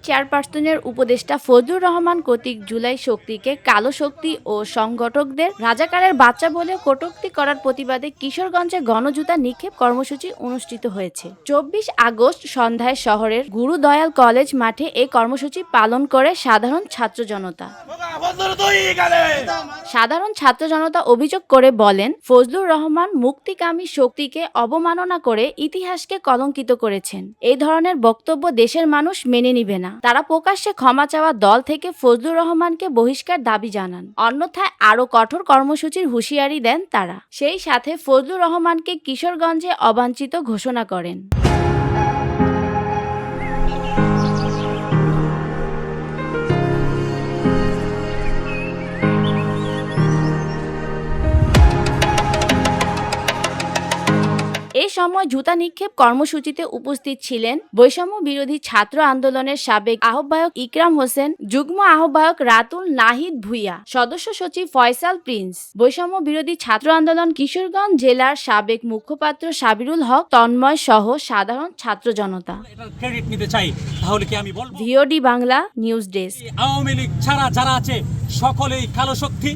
চেয়ারপারসনের উপদেষ্টা ফজলুর রহমান কর্তৃক জুলাই শক্তিকে কালো শক্তি ও সংগঠকদের রাজাকারের বাচ্চা বলে কটূক্তি করার প্রতিবাদে কিশোরগঞ্জে গণজুতা নিক্ষেপ কর্মসূচি অনুষ্ঠিত হয়েছে। ২৪ আগস্ট সন্ধ্যায় শহরের গুরুদয়াল কলেজ মাঠে এই কর্মসূচি পালন করে সাধারণ ছাত্র জনতা। সাধারণ ছাত্র জনতা অভিযোগ করে বলেন, ফজলুর রহমান মুক্তিকামী শক্তিকে অবমাননা করে ইতিহাসকে কলঙ্কিত করেছেন। এই ধরনের বক্তব্য দেশের মানুষ মেনে নিবে না। তারা প্রকাশ্যে ক্ষমা চাওয়া দল থেকে ফজলুর রহমানকে বহিষ্কার দাবি জানান। অন্যথায় আরও কঠোর কর্মসূচির হুঁশিয়ারি দেন তারা। সেই সাথে ফজলুর রহমানকে কিশোরগঞ্জে অবাঞ্ছিত ঘোষণা করেন। এই সময় জুতা নিক্ষেপ কর্মসূচিতে উপস্থিত ছিলেন বৈষম্য বিরোধী ছাত্র আন্দোলনের সাবেক আহ্বায়ক ইকরাম হোসেন, যুগ্ম আহ্বায়ক রাতুল নাহিদ ভুইয়া, সদস্য সচিব ফয়সাল প্রিন্স, বৈষম্য বিরোধী ছাত্র আন্দোলন কিশোরগঞ্জ জেলার সাবেক মুখপাত্র সাবিরুল হক তন্ময় সহ সাধারণ ছাত্র জনতা। ক্রেডিট নিতে চাই, তাহলে কি আমি বলবো VOD Bangla news desk. Awami League ছাড়া যারা আছে সকলেই কালো শক্তি।